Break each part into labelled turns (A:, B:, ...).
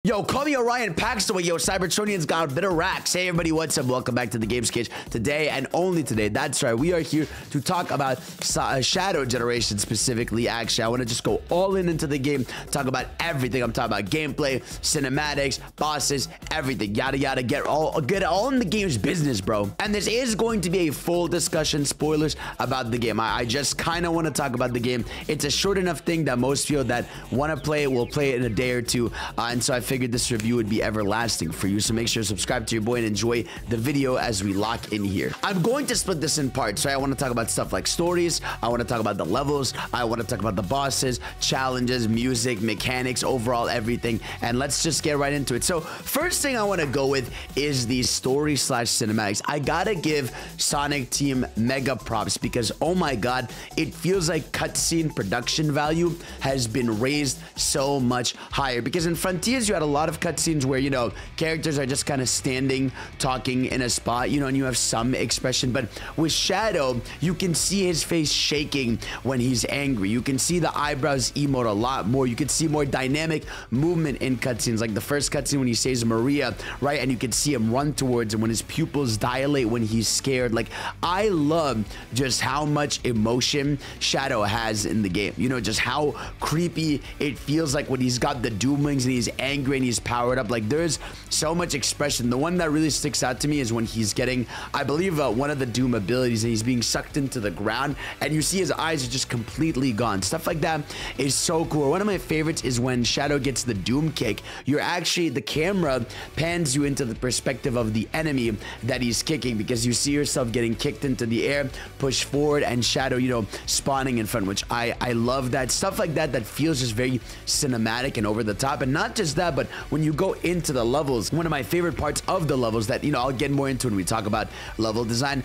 A: Yo, call me Orion Paxton. Yo, Cybertronian's got a bit of racks. Hey, everybody, what's up? Welcome back to the Games Cage. Today, and only today, that's right, we are here to talk about Shadow Generation specifically. Actually, I want to just go all into the game, talk about everything. I'm talking about gameplay, cinematics, bosses, everything, yada, yada. Get all in the game's business, bro. And this is going to be a full discussion, spoilers, about the game. I just kind of want to talk about the game. It's a short enough thing that most people that want to play it will play it in a day or two. And so I figured this review would be everlasting for you, so make sure to subscribe to your boy and enjoy the video as we lock in here. I'm going to split this in parts, right? I want to talk about stuff like stories, I want to talk about the levels, I want to talk about the bosses, challenges, music, mechanics, overall everything, and let's just get right into it. So first thing I want to go with is the story slash cinematics. I gotta give Sonic Team mega props because, oh my god, it feels like cutscene production value has been raised so much higher, because in Frontiers you had a lot of cutscenes where, you know, characters are just kind of standing, talking in a spot, you know, and you have some expression. But with Shadow, you can see his face shaking when he's angry. You can see the eyebrows emote a lot more. You can see more dynamic movement in cutscenes, like the first cutscene when he saves Maria, right? And you can see him run towards him when his pupils dilate when he's scared. Like, I love just how much emotion Shadow has in the game. You know, just how creepy it feels like when he's got the Doom Wings and he's angry and he's powered up. Like, there's so much expression. The one that really sticks out to me is when he's getting, I believe, one of the Doom abilities, and he's being sucked into the ground and you see his eyes are just completely gone. Stuff like that is so cool. One of my favorites is when Shadow gets the Doom kick. You're actually, the camera pans you into the perspective of the enemy that he's kicking, because you see yourself getting kicked into the air, push forward, and Shadow, you know, spawning in front, which I love that. Stuff like that feels just very cinematic and over the top. And not just that, but when you go into the levels, one of my favorite parts of the levels that, you know, I'll get more into when we talk about level design,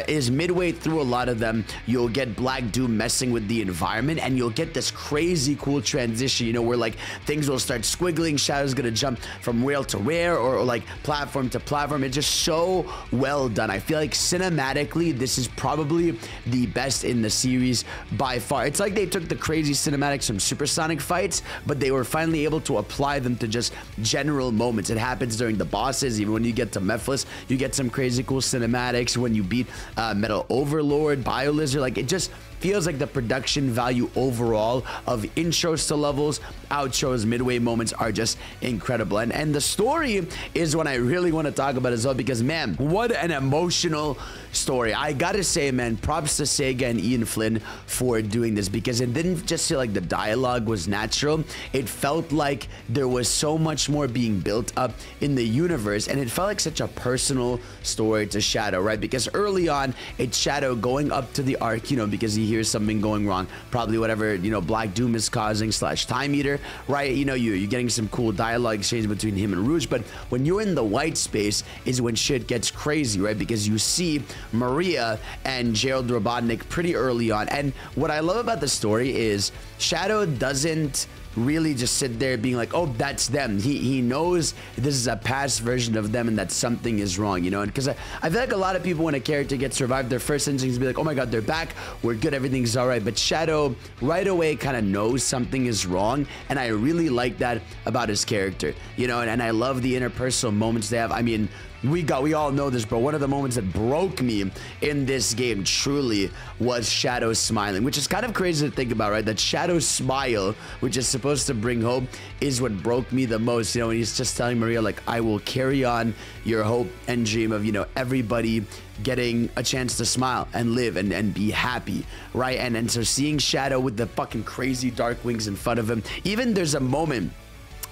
A: is midway through a lot of them, you'll get Black Doom messing with the environment, and you'll get this crazy cool transition, you know, where like things will start squiggling, Shadow's gonna jump from rail to rail, or like platform to platform. It's just so well done. I feel like cinematically, this is probably the best in the series by far. It's like they took the crazy cinematics from Supersonic fights, but they were finally able to apply them to just general moments. It happens during the bosses. Even when you get to Mephiles, you get some crazy cool cinematics. When you beat Metal Overlord, BioLizard, like, it just feels like the production value overall of intros to levels, outros, midway moments are just incredible. And the story is what I really want to talk about as well, because, man, what an emotional story. I gotta say, man, props to Sega and Ian Flynn for doing this, because it didn't just feel like the dialogue was natural. It felt like there was so much more being built up in the universe, and it felt like such a personal story to Shadow, right? Because early on, it's Shadow going up to the Ark, you know, because he hears something going wrong, probably whatever, you know, Black Doom is causing slash Time Eater, right? You know, you're getting some cool dialogue exchange between him and Rouge. But when you're in the white space is when shit gets crazy, right? Because you see Maria and Gerald Robotnik pretty early on. And what I love about the story is Shadow doesn't really just sit there being like, oh, that's them. He knows this is a past version of them and that something is wrong, you know? And because I feel like a lot of people, when a character gets revived, their first instinct is to be like, oh my god, they're back, we're good, everything's all right. But Shadow right away kind of knows something is wrong, and I really like that about his character, you know? And I love the interpersonal moments they have. I mean, we all know this, bro. One of the moments that broke me in this game truly was Shadow smiling, which is kind of crazy to think about, right? That Shadow's smile, which is supposed to bring hope, is what broke me the most. You know, when he's just telling Maria, like, I will carry on your hope and dream of, you know, everybody getting a chance to smile and live and be happy, right? And so seeing Shadow with the fucking crazy dark wings in front of him, even there's a moment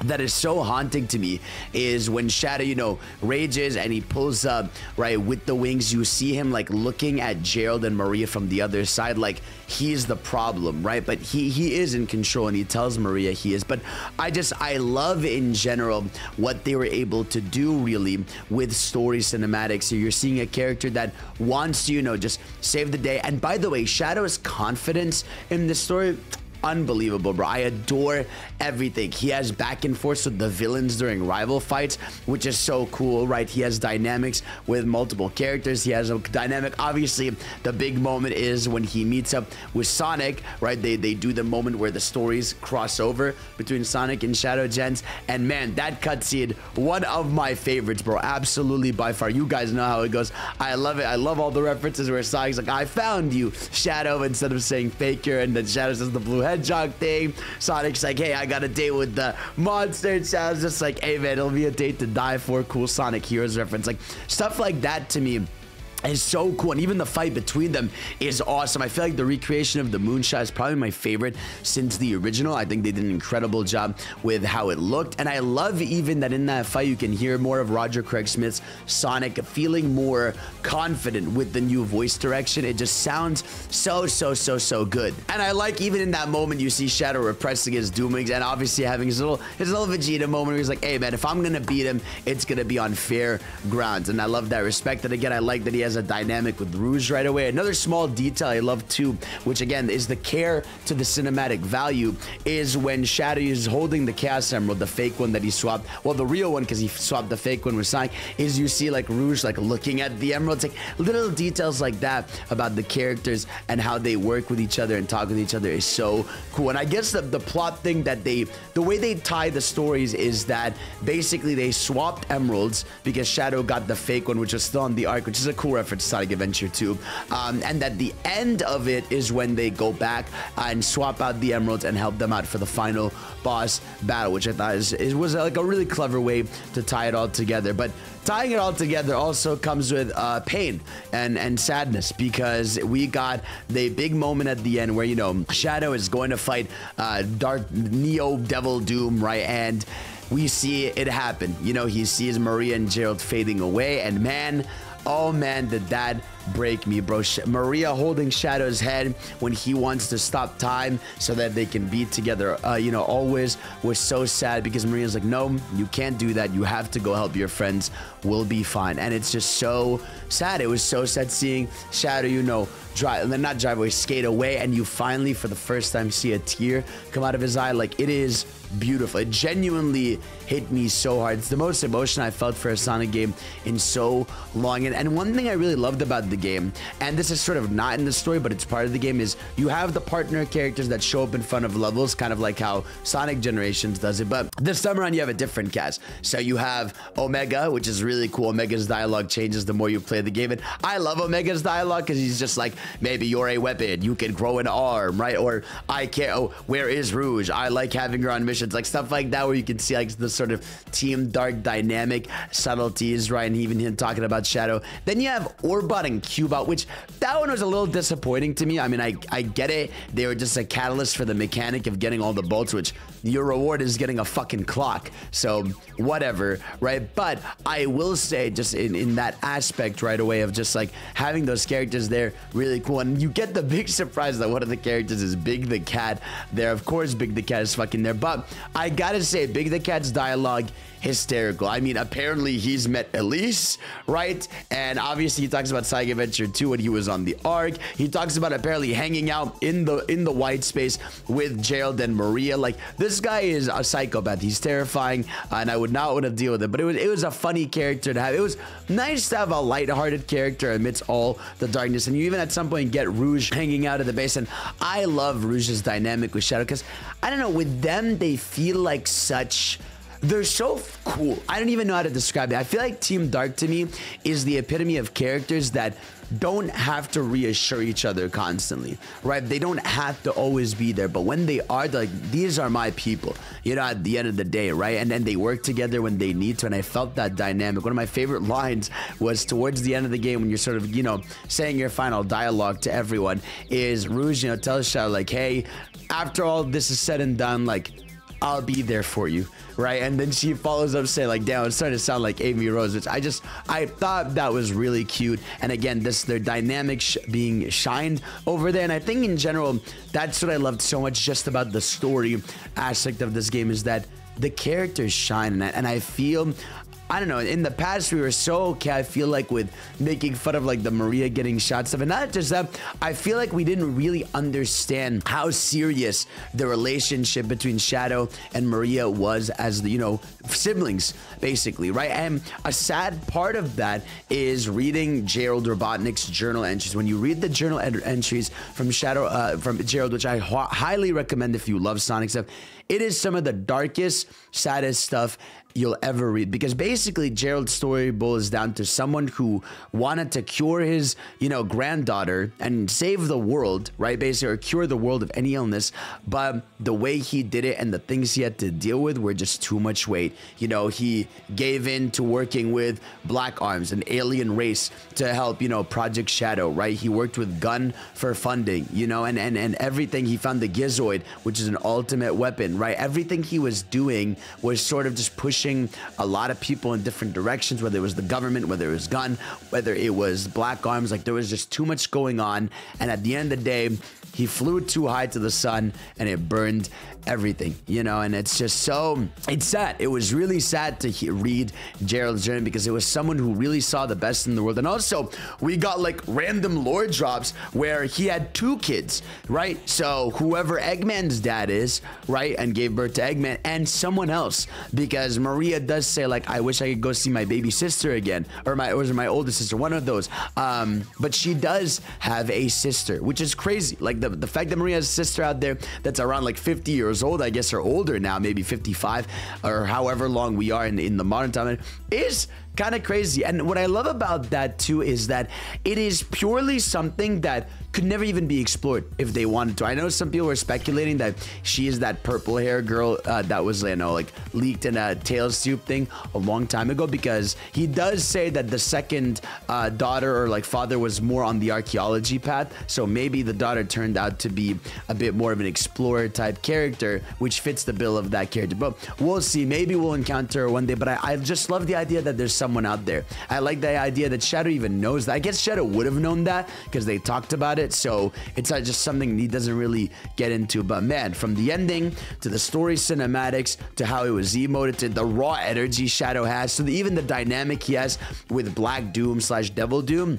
A: that is so haunting to me is when Shadow, you know, rages and he pulls up, right, with the wings. You see him like looking at Gerald and Maria from the other side, like he's the problem, right? But he is in control, and he tells Maria he is. But I love in general what they were able to do really with story cinematics. So you're seeing a character that wants to, you know, just save the day. And by the way, Shadow's confidence in the story, unbelievable, bro. I adore everything. He has back and forth with the villains during rival fights, which is so cool, right? He has dynamics with multiple characters. He has a dynamic. Obviously, the big moment is when he meets up with Sonic, right? They do the moment where the stories cross over between Sonic and Shadow Gens. And man, that cutscene, one of my favorites, bro. Absolutely, by far. You guys know how it goes. I love it. I love all the references where Sonic's like, I found you, Shadow, instead of saying Faker, and then Shadow says the blue hedgehog thing. Sonic's like, hey, I got a date with the monster, and Shadow's just like, hey man, it'll be a date to die for. Cool Sonic Heroes reference. Like, stuff like that to me is so cool, and even the fight between them is awesome. I feel like the recreation of the Moonshot is probably my favorite since the original. I think they did an incredible job with how it looked, and I love even that in that fight you can hear more of Roger Craig Smith's Sonic feeling more confident with the new voice direction. It just sounds so good. And I like even in that moment you see Shadow repressing his Doomwings and obviously having his little Vegeta moment where he's like, hey man, if I'm gonna beat him, it's gonna be on fair grounds. And I love that respect. And again, I like that he has a dynamic with Rouge right away. Another small detail I love too, which again is the care to the cinematic value, is when Shadow is holding the Chaos Emerald, the fake one that he swapped, well, the real one because he swapped the fake one with Sonic, is you see like Rouge like looking at the emerald. It's like little details like that about the characters and how they work with each other and talk with each other is so cool. And I guess the plot thing that the way they tie the stories is that basically they swapped emeralds because Shadow got the fake one, which was still on the arc, which is a cool reference to Sonic Adventure 2, and that the end of it is when they go back and swap out the emeralds and help them out for the final boss battle, which I thought was like a really clever way to tie it all together. But tying it all together also comes with pain and sadness, because we got the big moment at the end where, you know, Shadow is going to fight Dark Neo Devil Doom, right? And we see it happen. You know, he sees Maria and Gerald fading away, and man, oh man, did that break me, bro. Maria holding Shadow's head when he wants to stop time so that they can be together, you know, always was so sad, because Maria's like, no, you can't do that. You have to go help your friends. We'll be fine. And it's just so sad. It was so sad seeing Shadow, you know, skate away, and you finally, for the first time, see a tear come out of his eye. Like, it is beautiful. It genuinely hit me so hard. It's the most emotion I felt for a Sonic game in so long. And one thing I really loved about the game, and this is sort of not in the story, but it's part of the game, is you have the partner characters that show up in front of levels, kind of like how Sonic Generations does it. But this time around, you have a different cast. So you have Omega, which is really cool. Omega's dialogue changes the more you play the game. And I love Omega's dialogue because he's just like, maybe you're a weapon, you can grow an arm, right? Or I can't, oh, where is Rouge? I like having her on missions, like stuff like that, where you can see like the sort of Team Dark dynamic subtleties, right? And even him talking about Shadow. Then you have Orbot and Cubot, which that one was a little disappointing to me. I mean, I get it. They were just a catalyst for the mechanic of getting all the bolts, which your reward is getting a fucking clock. So whatever, right? But I will say, just in that aspect right away of just like having those characters there, really cool. And you get the big surprise that one of the characters is Big the Cat there. Of course, Big the Cat is fucking there. But I gotta say, Big the Cat's dialogue, hysterical. I mean, apparently he's met Elise, right? And obviously he talks about Sonic Adventure 2 when he was on the Ark. He talks about apparently hanging out in the white space with Gerald and Maria. Like, this guy is a psychopath. He's terrifying, and I would not want to deal with it. But it was a funny character to have. It was nice to have a lighthearted character amidst all the darkness. And you even at some point get Rouge hanging out at the base. And I love Rouge's dynamic with Shadow, because I don't know, with them they feel like they're so cool. I don't even know how to describe it. I feel like Team Dark to me is the epitome of characters that don't have to reassure each other constantly, right? They don't have to always be there, but when they are, like, these are my people, you know, at the end of the day, right? And then they work together when they need to, and I felt that dynamic. One of my favorite lines was towards the end of the game when you're sort of, you know, saying your final dialogue to everyone, is Rouge, you know, tells Shadow, like, hey, after all this is said and done, like, I'll be there for you, right? And then she follows up saying, like, damn, it's starting to sound like Amy Rose, which I thought that was really cute. And again, their dynamic being shined over there. And I think in general, that's what I loved so much just about the story aspect of this game, is that the characters shine. And I feel I don't know, in the past we were so okay, I feel like, with making fun of like the Maria getting shot stuff. And not just that, I feel like we didn't really understand how serious the relationship between Shadow and Maria was as the, you know, siblings, basically, right? And a sad part of that is reading Gerald Robotnik's journal entries. When you read the journal entries from from Gerald, which I highly recommend if you love Sonic stuff, it is some of the darkest, saddest stuff you'll ever read, because basically Gerald's story boils down to someone who wanted to cure his, you know, granddaughter and save the world, right? Basically, or cure the world of any illness, but the way he did it and the things he had to deal with were just too much weight. You know, he gave in to working with Black Arms, an alien race, to help, you know, Project Shadow, right? He worked with Gun for funding, you know, and everything. He found the Gizoid, which is an ultimate weapon, right? Everything he was doing was sort of just pushing a lot of people in different directions, whether it was the government, whether it was Gun, whether it was Black Arms. Like, there was just too much going on, and at the end of the day, he flew too high to the sun and it burned everything, you know. And it's just so, it's sad. It was really sad to read Gerald's journey, because it was someone who really saw the best in the world. And also, we got like random lore drops where he had 2 kids, right? So whoever Eggman's dad is, right, and gave birth to Eggman, and someone else, because Maria does say like, I wish I could go see my baby sister again, or my older sister, one of those. But she does have a sister, which is crazy. Like, the fact that Maria has a sister out there that's around like 50 years old, I guess, or older now, maybe 55, or however long we are in the modern time, is kind of crazy. And what I love about that too is that it is purely something that could never even be explored if they wanted to. I know some people were speculating that she is that purple hair girl that was, you know, like leaked in a Tails Soup thing a long time ago, because he does say that the second daughter or like father was more on the archaeology path. So maybe the daughter turned out to be a bit more of an explorer type character, which fits the bill of that character. But we'll see. Maybe we'll encounter her one day. But I just love the idea that there's someone out there. I like the idea that Shadow even knows that. I guess Shadow would have known that because they talked about it. So it's just something he doesn't really get into. But man, from the ending to the story cinematics to how it was emoted to the raw energy Shadow has, to even the dynamic he has with Black Doom / Devil Doom,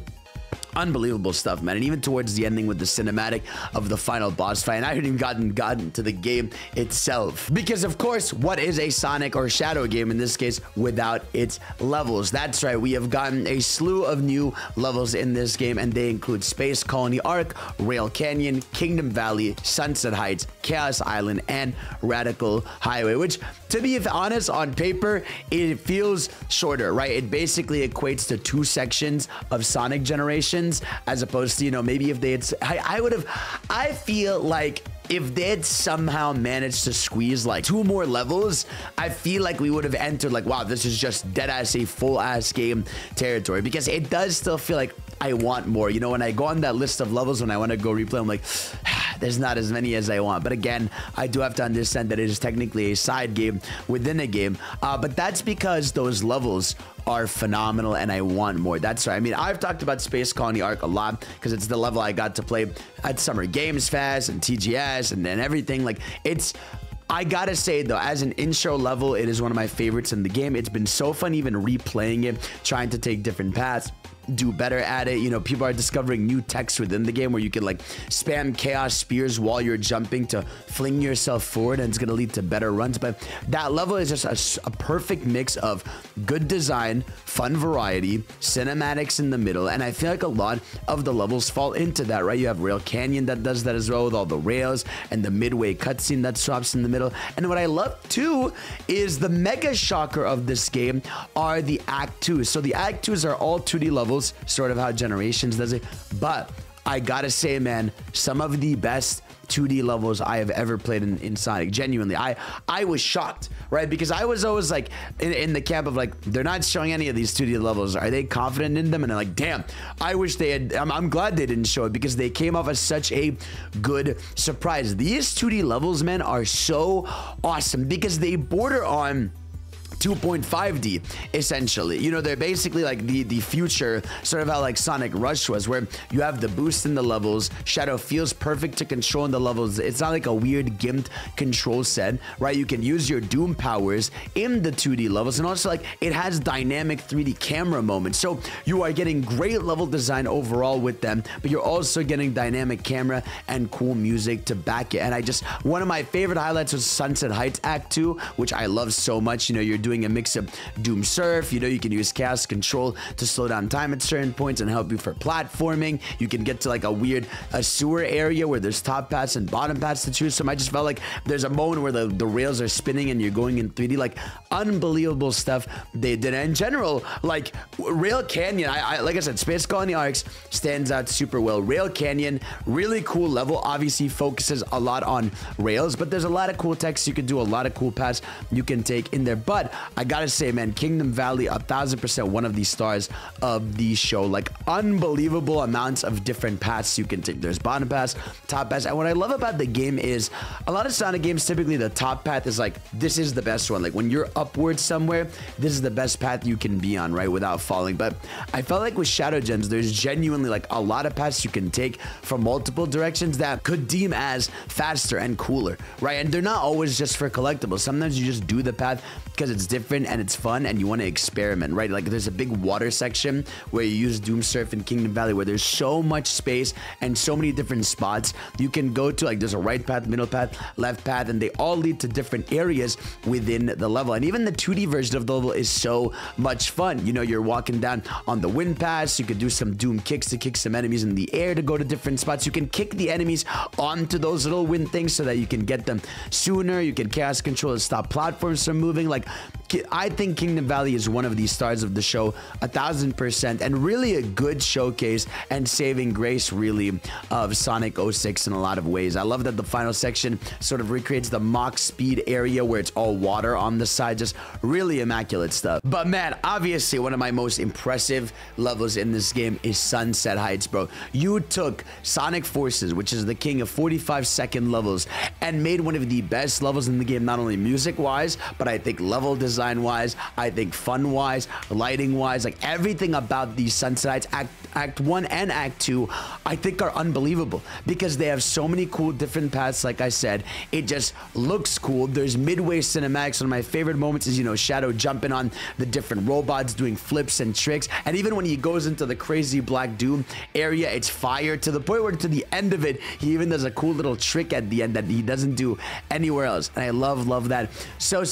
A: unbelievable stuff, man. And even towards the ending with the cinematic of the final boss fight, and I haven't even gotten to the game itself, because of course, what is a Sonic or Shadow game in this case without its levels? That's right, we have gotten a slew of new levels in this game, and they include Space Colony Arc, Rail Canyon, Kingdom Valley, Sunset Heights, Chaos Island, and Radical Highway, which, to be honest, on paper it feels shorter, right? It basically equates to 2 sections of Sonic Generations, as opposed to, you know, maybe if they had, I feel like if they had somehow managed to squeeze like 2 more levels, I feel like we would have entered like, wow, this is just dead ass a full ass game territory, because it does still feel like I want more. You know, when I go on that list of levels, when I want to go replay, I'm like, there's not as many as I want. But again, I do have to understand that it is technically a side game within a game. But that's because those levels are phenomenal and I want more. That's right. I mean, I've talked about Space Colony Arc a lot because it's the level I got to play at Summer Games Fest and TGS and everything. Like, it's, I gotta say though, as an intro level, it is one of my favorites in the game. It's been so fun even replaying it, trying to take different paths, do better at it. You know, people are discovering new techs within the game where you can like spam chaos spears while you're jumping to fling yourself forward, and it's going to lead to better runs. But that level is just a perfect mix of good design, fun variety, cinematics in the middle, and I feel like a lot of the levels fall into that, right? You have Rail Canyon that does that as well, with all the rails and the midway cutscene that drops in the middle. And what I love too is the mega shocker of this game are the Act 2s. So the Act 2s are all 2D levels, sort of how Generations does it, but I gotta say, man, some of the best 2D levels I have ever played in Sonic. Genuinely, I was shocked, right? Because I was always like in the camp of like, they're not showing any of these 2D levels. Are they confident in them? And I'm like, damn, I wish they had. I'm glad they didn't show it, because they came off as such a good surprise. These 2D levels, man, are so awesome because they border on 2.5D, essentially. You know, they're basically like the future, sort of how like Sonic Rush was, where you have the boost in the levels. Shadow feels perfect to control in the levels. It's not like a weird gimped control set, right? You can use your Doom powers in the 2D levels, and also like it has dynamic 3D camera moments. So you are getting great level design overall with them, but you're also getting dynamic camera and cool music to back it. And one of my favorite highlights was Sunset Heights Act 2, which I love so much. You know, you're doing a mix of Doom Surf. You know, you can use Chaos Control to slow down time at certain points and help you for platforming. You can get to like a sewer area where there's top paths and bottom paths to choose from. I just felt like there's a moment where the rails are spinning and you're going in 3D. Like, unbelievable stuff they did. And in general, like Rail Canyon, like I said, Space Colony Arcs stands out super well. Rail Canyon, really cool level. Obviously focuses a lot on rails, but there's a lot of cool text you can do, a lot of cool paths you can take in there. But I gotta say, man, Kingdom Valley, 1000% one of the stars of the show. Like, unbelievable amounts of different paths you can take. There's bottom paths, top paths, and what I love about the game is a lot of Sonic games, typically the top path is like, this is the best one. Like when you're upwards somewhere, this is the best path you can be on, right, without falling. But I felt like with Shadow Gems, there's genuinely like a lot of paths you can take from multiple directions that could deem as faster and cooler, right? And they're not always just for collectibles. Sometimes you just do the path because it's different and it's fun and you want to experiment, right? Like there's a big water section where you use Doom Surf in Kingdom Valley where there's so much space and so many different spots you can go to. Like there's a right path, middle path, left path, and they all lead to different areas within the level. And even the 2D version of the level is so much fun. You know, you're walking down on the wind paths. You could do some Doom kicks to kick some enemies in the air to go to different spots. You can kick the enemies onto those little wind things so that you can get them sooner. You can Chaos Control to stop platforms from moving. Like, I think Kingdom Valley is one of the stars of the show, 1000%, and really a good showcase and saving grace, really, of Sonic 06 in a lot of ways. I love that the final section sort of recreates the Mach Speed area where it's all water on the side. Just really immaculate stuff. But man, obviously one of my most impressive levels in this game is Sunset Heights, bro. You took Sonic Forces, which is the king of 45-second levels, and made one of the best levels in the game, not only music-wise, but I think level design-wise, I think fun-wise, lighting-wise, like everything about the Sunset Heights Act 1 and Act 2, I think are unbelievable because they have so many cool different paths. Like I said, it just looks cool. There's midway cinematics. One of my favorite moments is, you know, Shadow jumping on the different robots, doing flips and tricks. And even when he goes into the crazy Black Doom area, it's fire to the point where to the end of it, he even does a cool little trick at the end that he doesn't do anywhere else. And I love that so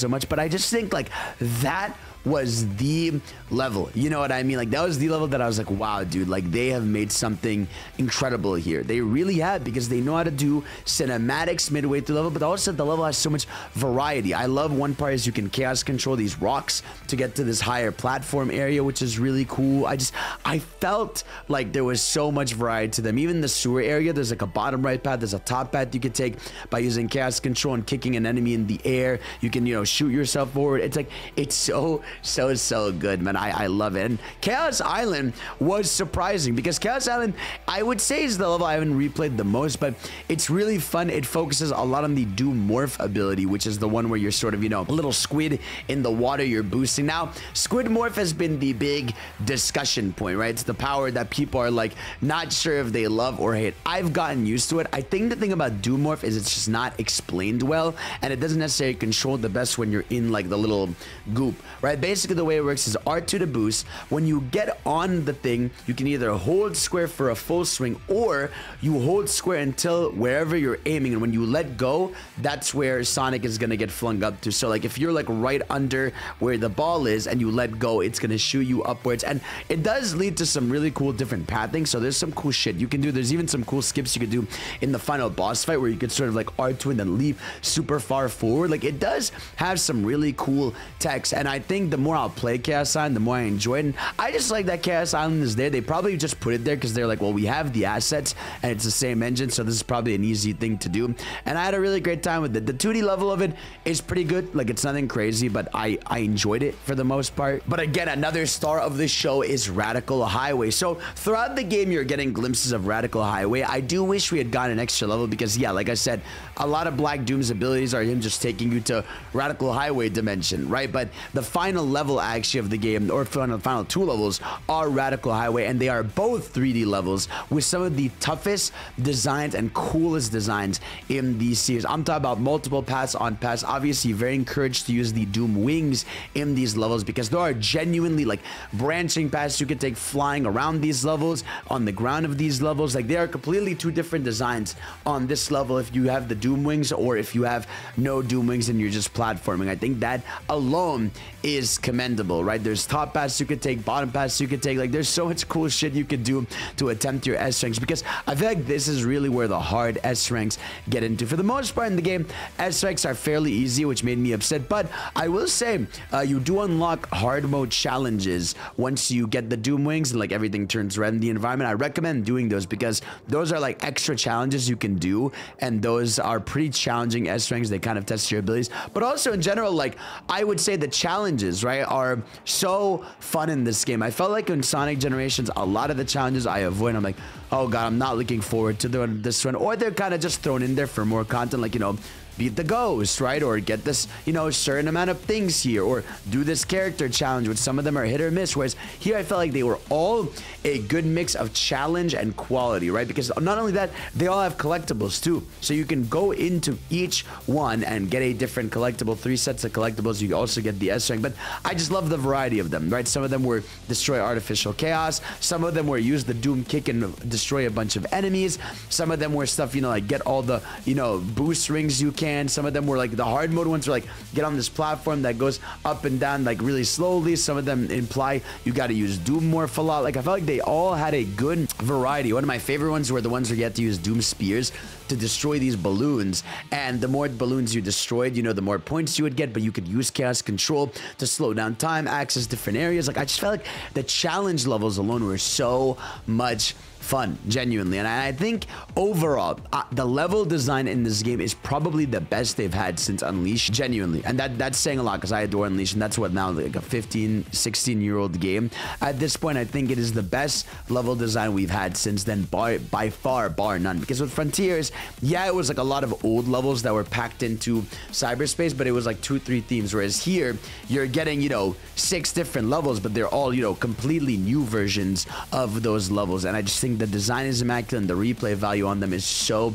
A: much. But I just think like that was the level, you know what I mean? Like that was the level that I was like, wow, dude, like they have made something incredible here. They really have, because they know how to do cinematics midway through the level, but also the level has so much variety. I love one part is you can Chaos Control these rocks to get to this higher platform area, which is really cool. I felt like there was so much variety to them. Even the sewer area, there's like a bottom right path, there's a top path you could take by using Chaos Control and kicking an enemy in the air. You can, you know, shoot yourself forward. It's like, it's so good, man. I love it. And Chaos Island was surprising because Chaos Island, I would say, is the level I haven't replayed the most, but it's really fun. It focuses a lot on the Doom Morph ability, which is the one where you're sort of, you know, a little squid in the water you're boosting. Now, Squid Morph has been the big discussion point, right? It's the power that people are like not sure if they love or hate. I've gotten used to it. I think the thing about Doom Morph is it's just not explained well, and it doesn't necessarily control the best when you're in like the little goop, right? Basically, the way it works is R2 to boost. When you get on the thing, you can either hold square for a full swing, or you hold square until wherever you're aiming, and when you let go, that's where Sonic is gonna get flung up to. So like if you're like right under where the ball is and you let go, it's gonna shoot you upwards, and it does lead to some really cool different pathing. So there's some cool shit you can do. There's even some cool skips you could do in the final boss fight where you could sort of like R2 and then leap super far forward. Like it does have some really cool text, and I think think the more I'll play Chaos Island, the more I enjoy it. And I just like that Chaos Island is there. They probably just put it there because they're like, well, we have the assets and it's the same engine, so this is probably an easy thing to do. And I had a really great time with it. The 2D level of it is pretty good. Like, it's nothing crazy, but I enjoyed it for the most part. But again, another star of this show is Radical Highway. So throughout the game, you're getting glimpses of Radical Highway. I do wish we had gotten an extra level because, yeah, like I said, a lot of Black Doom's abilities are him just taking you to Radical Highway dimension, right? But the final level actually of the game, or final two levels, are Radical Highway, and they are both 3D levels with some of the toughest designs and coolest designs in these series. I'm talking about multiple paths on paths. Obviously, very encouraged to use the Doom wings in these levels because there are genuinely like branching paths you can take flying around these levels, on the ground of these levels. Like, they are completely two different designs on this level if you have the Doom wings or if you have no Doom wings and you're just platforming. I think that alone is commendable, right? There's top paths you could take, bottom paths you could take. Like, there's so much cool shit you could do to attempt your S ranks, because I feel like this is really where the hard S ranks get into. For the most part in the game, S ranks are fairly easy, which made me upset, but I will say you do unlock hard mode challenges once you get the Doom wings and like everything turns red in the environment. I recommend doing those because those are like extra challenges you can do, and those are pretty challenging S ranks. They kind of test your abilities, but also in general, like, I would say the challenges, right, are so fun in this game. I felt like in Sonic Generations, a lot of the challenges I avoid. I'm like, oh god, I'm not looking forward to this one, or they're kind of just thrown in there for more content, like, you know, beat the ghost, right? Or get this, you know, certain amount of things here, or do this character challenge, which some of them are hit or miss. Whereas here, I felt like they were all a good mix of challenge and quality, right? Because not only that, they all have collectibles too. So you can go into each one and get a different collectible, 3 sets of collectibles. You also get the S rank, but I just love the variety of them, right? Some of them were destroy artificial chaos. Some of them were use the Doom kick and destroy a bunch of enemies. Some of them were stuff, you know, like get all the, you know, boost rings you can. Some of them were like the hard mode ones were like get on this platform that goes up and down like really slowly. Some of them imply you got to use Doom morph a lot. Like, I felt like they all had a good variety. One of my favorite ones were the ones where you had to use Doom spears to destroy these balloons, and the more balloons you destroyed, you know, the more points you would get, but you could use chaos control to slow down time, access different areas. Like, I just felt like the challenge levels alone were so much fun, genuinely. And I think overall, the level design in this game is probably the best they've had since Unleashed, genuinely. And that's saying a lot because I adore Unleashed, and that's what now, like a 15, 16-year-old game. At this point, I think it is the best level design we've had since then, by far, bar none. Because with Frontiers, yeah, it was like a lot of old levels that were packed into cyberspace, but it was like 2-3 themes. Whereas here, you're getting, you know, 6 different levels, but they're all, you know, completely new versions of those levels. And I just think the design is immaculate, and the replay value on them is so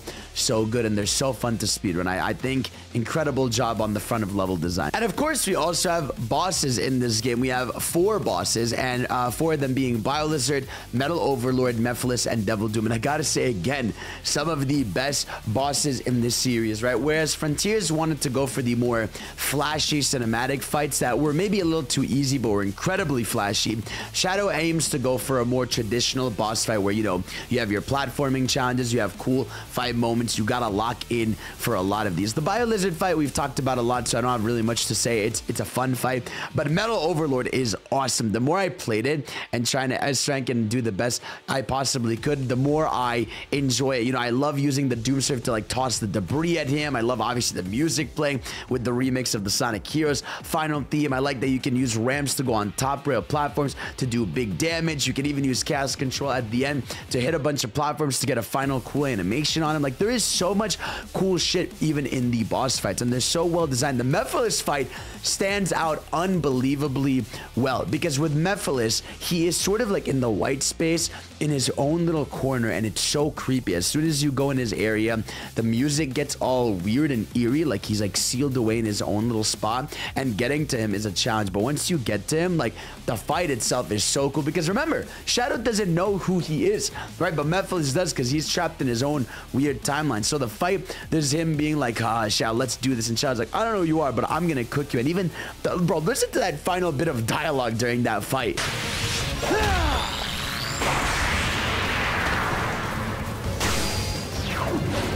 A: good, and they're so fun to speedrun. I think incredible job on the front of level design. And of course, we also have bosses in this game. We have 4 bosses, and 4 of them being Biolizard, Metal Overlord, Mephiles, and Devil Doom. And I gotta say again, some of the best bosses in this series, right? Whereas Frontiers wanted to go for the more flashy cinematic fights that were maybe a little too easy but were incredibly flashy, Shadow aims to go for a more traditional boss fight where, you know, you have your platforming challenges, you have cool fight moments, you gotta lock in for a lot of these. The Biolizard fight we've talked about a lot, so I don't have really much to say. It's a fun fight, but Metal Overlord is awesome. The more I played it and trying to S rank and do the best I possibly could, the more I enjoy it. You know, I love using the Doomsurf to like toss the debris at him. I love obviously the music playing with the remix of the Sonic Heroes final theme. I like that you can use ramps to go on top rail platforms to do big damage. You can even use chaos control at the end to hit a bunch of platforms to get a final cool animation on him. Like, there is so much cool shit even in the boss fights, and they're so well designed. The Mephiles fight stands out unbelievably well because with Mephiles, he is sort of like in the white space in his own little corner, and it's so creepy. As soon as you go in his area, the music gets all weird and eerie, like he's like sealed away in his own little spot, and getting to him is a challenge. But once you get to him, like, the fight itself is so cool because remember, Shadow doesn't know who he is, right? But Mephiles does because he's trapped in his own weird timeline. So the fight, there's him being like, Shadow, let's do this, and Shadow's like, I don't know who you are, but I'm gonna cook you. And even bro, listen to that final bit of dialogue during that fight.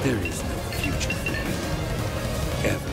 B: There is no future for you, ever.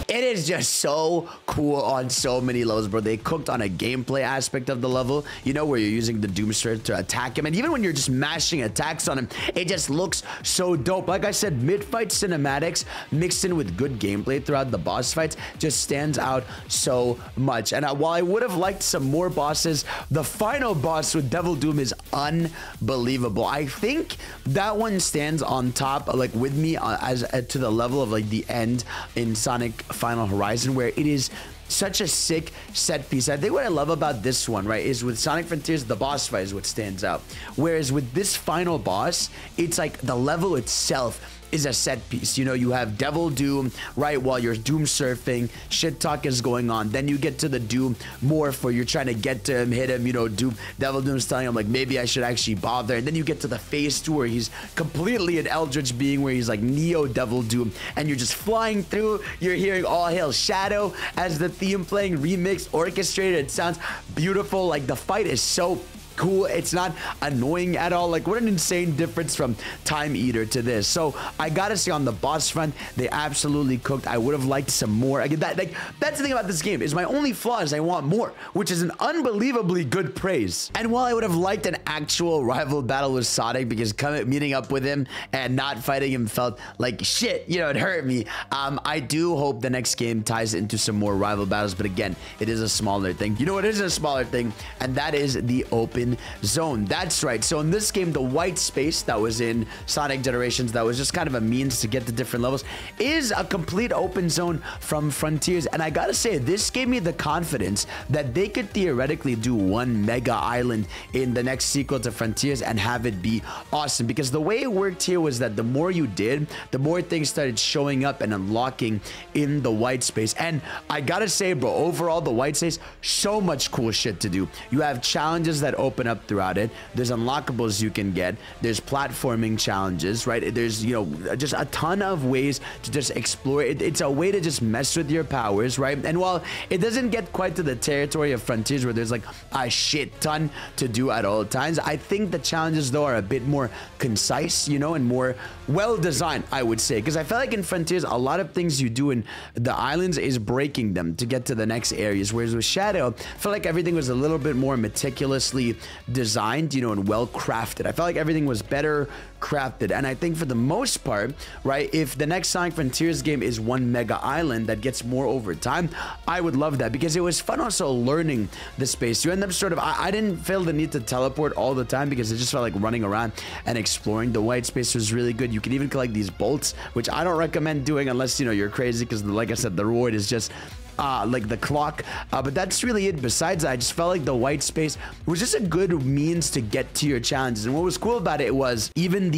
A: It is just so cool on so many levels, bro. They cooked on a gameplay aspect of the level, you know, where you're using the Doomster to attack him. And even when you're just mashing attacks on him, it just looks so dope. Like I said, mid-fight cinematics mixed in with good gameplay throughout the boss fights just stands out so much. And while I would have liked some more bosses, the final boss with Devil Doom is unbelievable. I think that one stands on top, like with me, as to the level of like the end in Sonic Final Horizon, where it is such a sick set piece. I think what I love about this one, right, is with Sonic Frontiers, the boss fight is what stands out. Whereas with this final boss, it's like the level itself is a set piece. You know, you have Devil Doom, right, while you're Doom surfing, shit talk is going on. Then you get to the Doom morph where you're trying to get to him, hit him, you know, Devil Doom's telling him, like, maybe I should actually bother. And then you get to the phase 2 where he's completely an Eldritch being, where he's like Neo Devil Doom, and you're just flying through. You're hearing All Hail Shadow as the theme playing, remixed, orchestrated. It sounds beautiful. Like, the fight is so cool. It's not annoying at all. Like, what an insane difference from Time Eater to this. So I gotta say, on the boss front, they absolutely cooked. I would have liked some more. Again, that's the thing about this game, is my only flaw is I want more, which is an unbelievably good praise. And while I would have liked an actual rival battle with Sonic, because meeting up with him and not fighting him felt like shit, you know, it hurt me. I do hope the next game ties into some more rival battles, but again, it is a smaller thing. You know what is a smaller thing? And that is the open zone. That's right. So in this game, the white space that was in Sonic Generations, that was just kind of a means to get to different levels, is a complete open zone from Frontiers. And I gotta say, this gave me the confidence that they could theoretically do one mega island in the next sequel to Frontiers and have it be awesome. Because the way it worked here was that the more you did, the more things started showing up and unlocking in the white space. And I gotta say, bro, overall, the white space, so much cool shit to do. You have challenges that open up throughout it. There's unlockables you can get. There's platforming challenges, right? There's, you know, just a ton of ways to just explore it. It's a way to just mess with your powers, right? And while it doesn't get quite to the territory of Frontiers where there's like a shit ton to do at all times, I think the challenges though are a bit more concise, you know, and more well designed, I would say. Because I felt like in Frontiers, a lot of things you do in the islands is breaking them to get to the next areas. Whereas with Shadow, I felt like everything was a little bit more meticulously designed, you know, and well crafted. I felt like everything was better crafted. And I think for the most part, right, if the next Sonic Frontiers game is one mega island that gets more over time, I would love that, because it was fun also learning the space. You end up sort of, I didn't feel the need to teleport all the time, because it just felt like running around and exploring. The white space was really good. You can even collect these bolts, which I don't recommend doing unless, you know, you're crazy, because like I said, the reward is just like the clock, but that's really it. Besides that, I just felt like the white space was just a good means to get to your challenges. And what was cool about it was even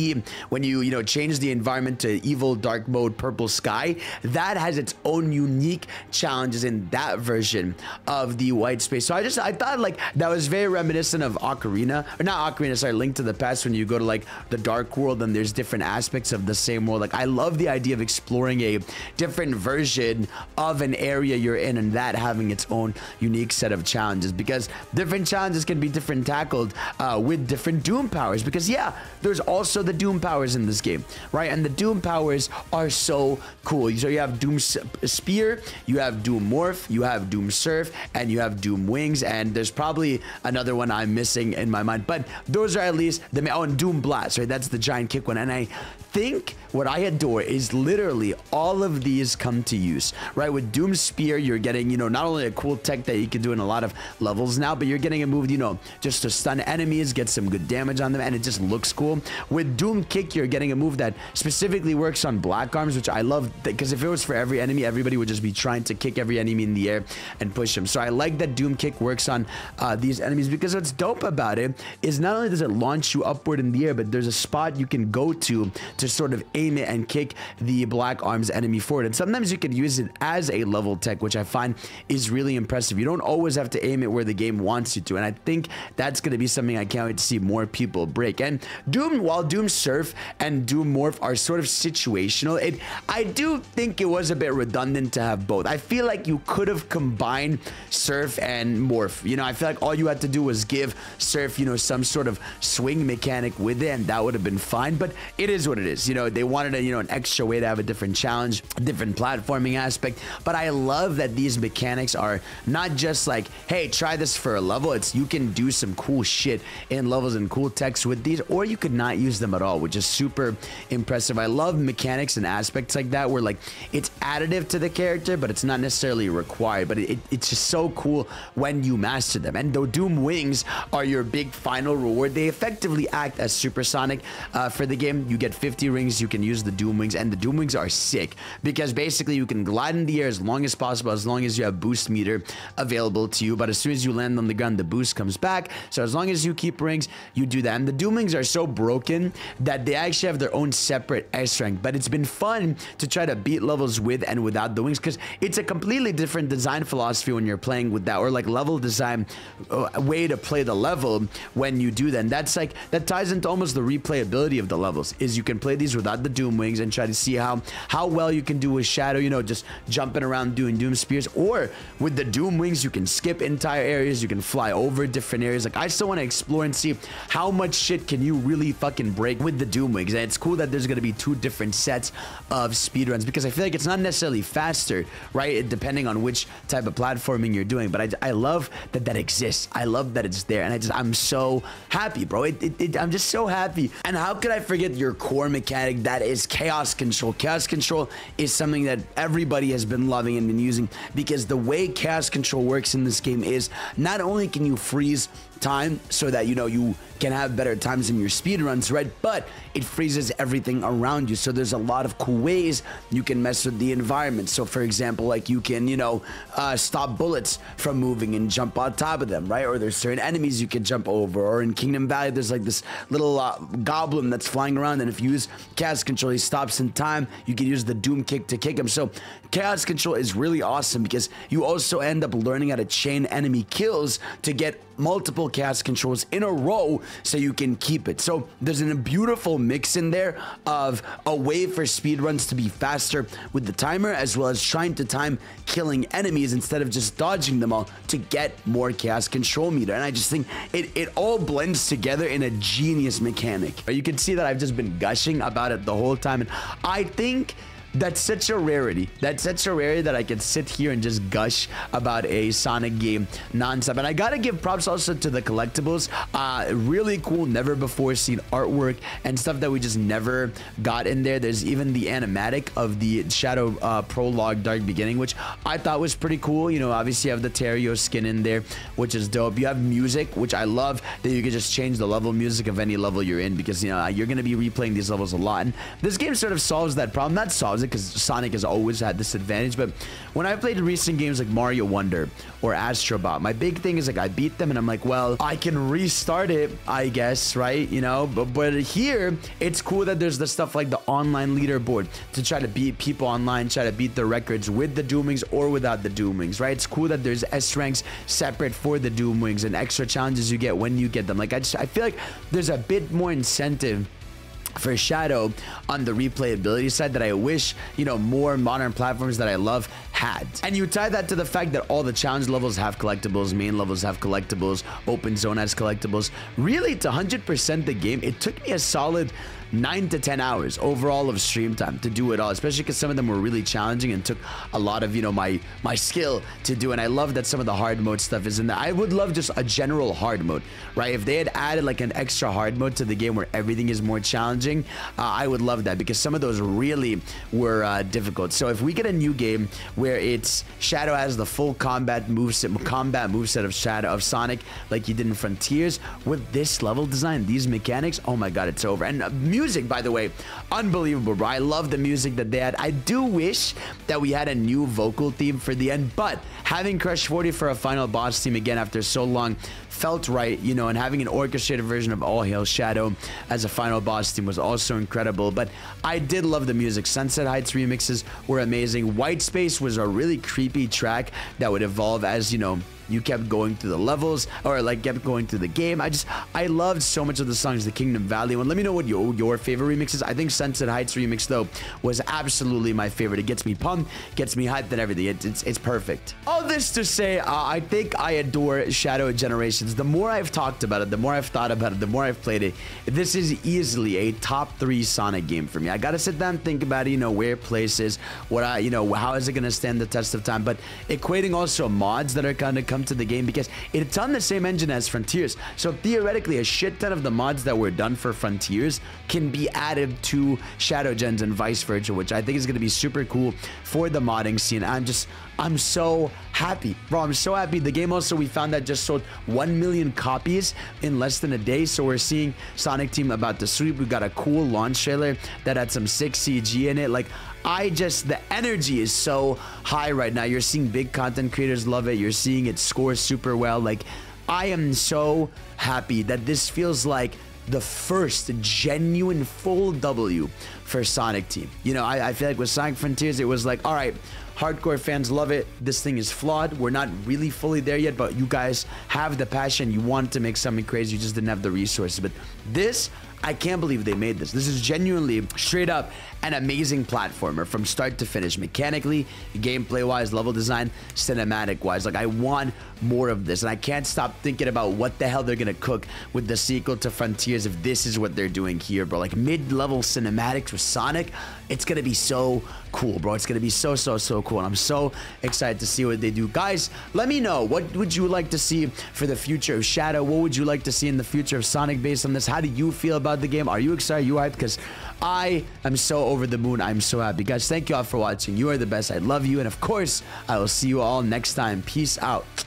A: when you know, change the environment to evil dark mode purple sky, that has its own unique challenges in that version of the white space. So I thought like that was very reminiscent of Ocarina, or not Ocarina, sorry, Link to the Past, when you go to like the dark world and there's different aspects of the same world. Like, I love the idea of exploring a different version of an area you're in, and that having its own unique set of challenges, because different challenges can be different tackled with different Doom powers. Because yeah, there's also the Doom powers in this game, right? And the Doom powers are so cool. So you have Doom Spear, you have Doom Morph, you have Doom Surf, and you have Doom Wings, and there's probably another one I'm missing in my mind, but those are at least the, oh, and Doom Blast, right? That's the giant kick one. And I think what I adore is literally all of these come to use, right? With Doom Spear, you're getting, you know, not only a cool tech that you can do in a lot of levels now, but you're getting a move, you know, just to stun enemies, get some good damage on them, and it just looks cool. With Doom Kick, you're getting a move that specifically works on Black Arms, which I love, because if it was for every enemy, everybody would just be trying to kick every enemy in the air and push them. So I like that Doom Kick works on these enemies, because what's dope about it is not only does it launch you upward in the air, but there's a spot you can go to sort of aim it and kick the Black Arms enemy forward. And sometimes you can use it as a level tech, which I find is really impressive. You don't always have to aim it where the game wants you to, and I think that's going to be something I can't wait to see more people break. And while Doom Surf and Doom Morph are sort of situational, I do think it was a bit redundant to have both. I feel like you could have combined Surf and Morph. You know, I feel like all you had to do was give Surf, you know, some sort of swing mechanic with it, and that would have been fine. But it is what it is. You know, they wanted a, you know, an extra way to have a different challenge, a different platforming aspect. But I love that these mechanics are not just like, hey, try this for a level. It's you can do some cool shit in levels and cool text with these, or you could not use them at all, which is super impressive. I love mechanics and aspects like that where like it's additive to the character, but it's not necessarily required. But it's just so cool when you master them. And the Doom Wings are your big final reward. They effectively act as supersonic for the game. You get 50 rings, you can use the Doom Wings, and the Doom Wings are sick because basically you can glide in the air as long as possible, as long as you have boost meter available to you. But as soon as you land on the ground, the boost comes back. So as long as you keep rings, you do that. And the Doom Wings are so broken that they actually have their own separate S rank. But it's been fun to try to beat levels with and without the wings, because it's a completely different design philosophy when you're playing with that, or like level design way to play the level when you do that. And that's like, that ties into almost the replayability of the levels, is you can play these without the Doom Wings and try to see how well you can do with Shadow, you know, just jumping around doing Doom Spears. Or with the Doom Wings, you can skip entire areas, you can fly over different areas. Like, I still want to explore and see how much shit can you really fucking break with the Doom Wings. And it's cool that there's going to be 2 different sets of speedruns, because I feel like it's not necessarily faster, right, depending on which type of platforming you're doing. But I love that that exists. I love that it's there, and I'm so happy, bro. I'm just so happy. And how could I forget your core mechanic, that is Chaos Control. Chaos Control is something that everybody has been loving and been using, because the way Chaos Control works in this game is not only can you freeze time so that, you know, you can have better times in your speed runs, right, but it freezes everything around you. So there's a lot of cool ways you can mess with the environment. So for example, like you can, you know, stop bullets from moving and jump on top of them, right? Or there's certain enemies you can jump over. Or in Kingdom Valley, there's like this little goblin that's flying around, and if you use Chaos Control, he stops in time. You can use the Doom Kick to kick him. So Chaos Control is really awesome, because you also end up learning how to chain enemy kills to get multiple Chaos Controls in a row so you can keep it. So there's a beautiful mix in there of a way for speedruns to be faster with the timer, as well as trying to time killing enemies instead of just dodging them all to get more Chaos Control meter. And I just think it all blends together in a genius mechanic. You can see that I've just been gushing about it the whole time, and I think that's such a rarity. That's such a rarity that I can sit here and just gush about a Sonic game nonstop. And I gotta give props also to the collectibles. Really cool, never before seen artwork and stuff that we just never got in there. There's even the animatic of the Shadow Prologue Dark Beginning, which I thought was pretty cool. You know, obviously you have the Terrio skin in there, which is dope. You have music, which I love, that you can just change the level music of any level you're in, because, you know, you're gonna be replaying these levels a lot. And this game sort of solves that problem. Not solves it, because Sonic has always had this advantage, but when I played recent games like Mario Wonder or Astrobot, my big thing is like I beat them and I'm like, well, I can restart it, I guess, right? You know, but here it's cool that there's the stuff like the online leaderboard to try to beat people online, try to beat the records with the Doom Wings or without the Doom Wings, right? It's cool that there's S ranks separate for the Doom Wings and extra challenges you get when you get them. Like I feel like there's a bit more incentive for Shadow on the replayability side that I wish, you know, more modern platforms that I love had. And you tie that to the fact that all the challenge levels have collectibles, main levels have collectibles, open zone has collectibles. Really, to 100% the game, it took me a solid 9 to 10 hours overall of stream time to do it all, especially because some of them were really challenging and took a lot of, you know, my skill to do. And I love that some of the hard mode stuff is in there. I would love just a general hard mode, right? If they had added like an extra hard mode to the game where everything is more challenging, I would love that, because some of those really were difficult. So if we get a new game where it's Shadow has the full combat moveset of Shadow of Sonic, like you did in Frontiers, with this level design, these mechanics, oh my god, it's over. And music, by the way, unbelievable, bro. I love the music that they had. I do wish that we had a new vocal theme for the end, but having Crush 40 for a final boss theme again after so long felt right, you know, and having an orchestrated version of All Hail Shadow as a final boss theme was also incredible. But I did love the music. Sunset Heights remixes were amazing. White Space was a really creepy track that would evolve as, you know, You kept going through the levels, or like kept going through the game. I loved so much of the songs, the Kingdom Valley one. Let me know what your favorite remix is. I think Sunset Heights remix though was absolutely my favorite. It gets me pumped, gets me hyped and everything. It's perfect. All this to say, I think I adore Shadow Generations. The more I've talked about it, the more I've thought about it, the more I've played it, this is easily a top 3 Sonic game for me. I gotta sit down and think about it, where it places, how is it gonna stand the test of time, but equating also mods that are gonna come to the game, because it's on the same engine as Frontiers. So theoretically, a shit ton of the mods that were done for Frontiers can be added to Shadow Gens and vice versa, which I think is gonna be super cool for the modding scene. I'm so happy, bro. I'm so happy. The game also, we found that just sold 1 million copies in less than a day. So we're seeing Sonic Team about to sweep. We got a cool launch trailer that had some sick CG in it. Like, the energy is so high right now. You're seeing big content creators love it. You're seeing it score super well. Like, I am so happy that this feels like the first genuine full W for Sonic Team. I feel like with Sonic Frontiers, it was like, all right, hardcore fans love it. This thing is flawed. We're not really fully there yet, but you guys have the passion. You want to make something crazy. You just didn't have the resources. But this, I can't believe they made this. This is genuinely straight up an amazing platformer from start to finish, mechanically, gameplay wise, level design, cinematic wise. Like, I want more of this, and I can't stop thinking about what the hell they're gonna cook with the sequel to Frontiers if this is what they're doing here, bro. Like, mid-level cinematics with Sonic, it's gonna be so cool, bro. It's gonna be so cool, and I'm so excited to see what they do. Guys, let me know, what would you like to see for the future of Shadow? What would you like to see in the future of Sonic based on this? How do you feel about the game? Are you excited? Are you hyped? Because I am so over the moon. I'm so happy. Guys, thank you all for watching. You are the best. I love you. And of course, I will see you all next time. Peace out.